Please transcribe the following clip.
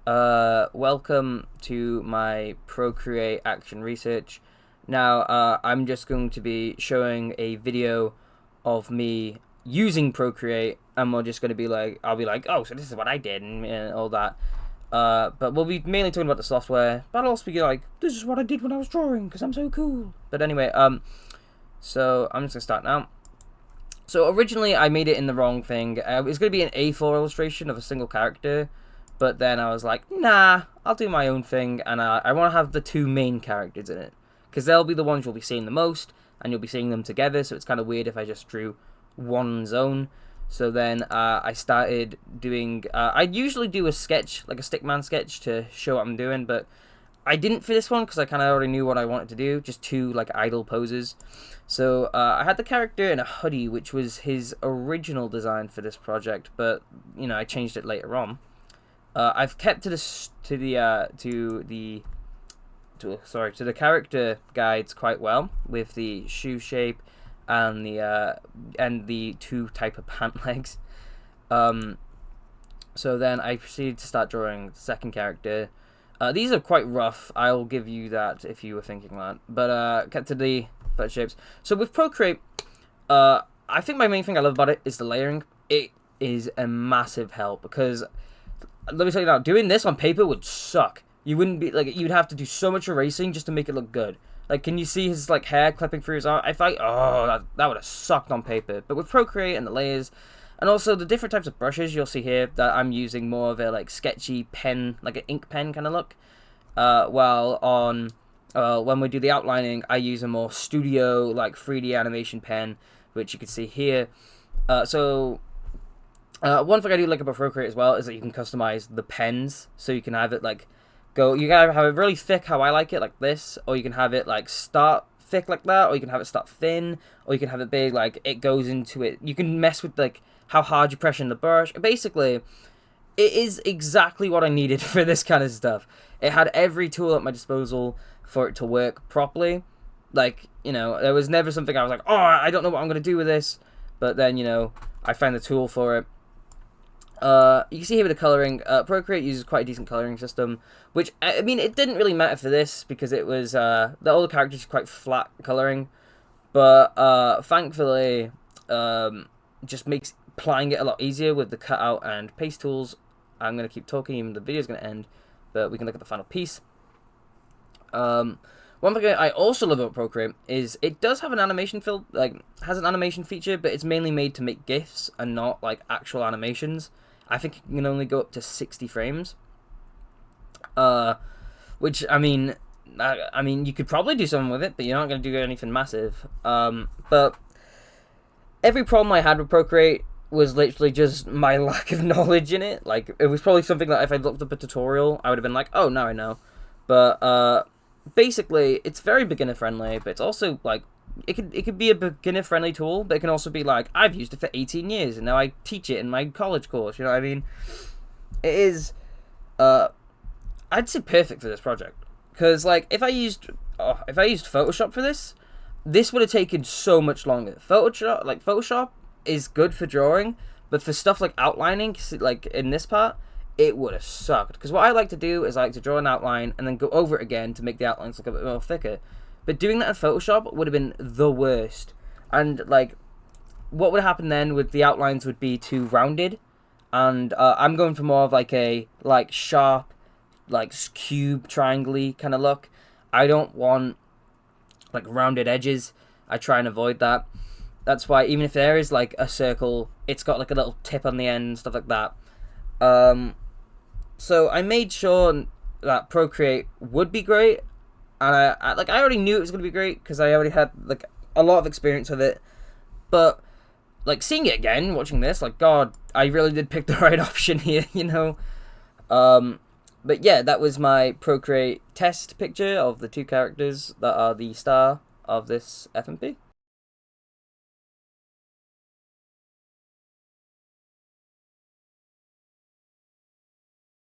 Welcome to my Procreate action research. Now, I'm just going to be showing a video of me using Procreate, and we're just going to be like, I'll be like, oh, so this is what I did, and all that. But we'll be mainly talking about the software, but I'll also be like, this is what I did when I was drawing, because I'm so cool. But anyway, so I'm just going to start now. So originally I made it in the wrong thing. It was going to be an A4 illustration of a single character, but then I was like, nah, I'll do my own thing, and I want to have the two main characters in it, because they'll be the ones you'll be seeing the most, and you'll be seeing them together, so it's kind of weird if I just drew one zone. So then I started doing, I usually do a sketch, like a stickman sketch, to show what I'm doing, but I didn't for this one because I kind of already knew what I wanted to do, just two like idle poses. So I had the character in a hoodie, which was his original design for this project, but you know I changed it later on. I've kept to the character guides quite well, with the shoe shape and the two type of pant legs. So then I proceeded to start drawing the second character. These are quite rough, I'll give you that if you were thinking that. But kept to the foot shapes. So with Procreate, I think my main thing I love about it is the layering. It is a massive help, because let me tell you now, doing this on paper would suck. You wouldn't be like, you'd have to do so much erasing just to make it look good. Like, can you see his like hair clipping through his arm? That would have sucked on paper. But with Procreate and the layers, and also the different types of brushes you'll see here, that I'm using more of a like sketchy pen, like an ink pen kind of look. While on when we do the outlining, I use a more studio like 3D animation pen, which you can see here. One thing I do like about Procreate as well is that you can customize the pens, so you can have it like you can have it really thick, how I like it, like this, or you can have it like start thick like that, or you can have it start thin, or you can have it big, like it goes into it. You can mess with like how hard you press in the brush. Basically, it is exactly what I needed for this kind of stuff. It had every tool at my disposal for it to work properly. Like, you know, there was never something I was like, oh, I don't know what I'm going to do with this. But then, you know, I found the tool for it. You can see here with the coloring, Procreate uses quite a decent coloring system, which, I mean, it didn't really matter for this, because it was, all the characters are quite flat coloring, but, thankfully, just makes applying it a lot easier with the cutout and paste tools. I'm going to keep talking, even the video's going to end, but we can look at the final piece. One thing I also love about Procreate is it does have an animation has an animation feature, but it's mainly made to make GIFs and not like actual animations. I think it can only go up to 60 frames. Which I mean, you could probably do something with it, but you're not going to do anything massive. But every problem I had with Procreate was literally just my lack of knowledge in it. Like, it was probably something that if I looked up a tutorial, I would have been like, oh, now I know. But basically, it's very beginner friendly, but it's also like it could be a beginner friendly tool, but it can also be like, I've used it for 18 years and now I teach it in my college course. You know what I mean? It is, I'd say perfect for this project, because like if I used Photoshop for this would have taken so much longer. Photoshop is good for drawing, but for stuff like outlining, like in this part, it would have sucked. Because what I like to do is I like to draw an outline and then go over it again to make the outlines look a bit more thicker. But doing that in Photoshop would have been the worst. And like, what would happen then with the outlines would be too rounded. And I'm going for more of like a sharp, like cube, triangle-y kind of look. I don't want like rounded edges. I try and avoid that. That's why even if there is like a circle, it's got like a little tip on the end, stuff like that. So I made sure that Procreate would be great, and I already knew it was gonna be great because I already had like a lot of experience with it. But like seeing it again, watching this, like God, I really did pick the right option here, you know. But yeah, that was my Procreate test picture of the two characters that are the star of this FMP.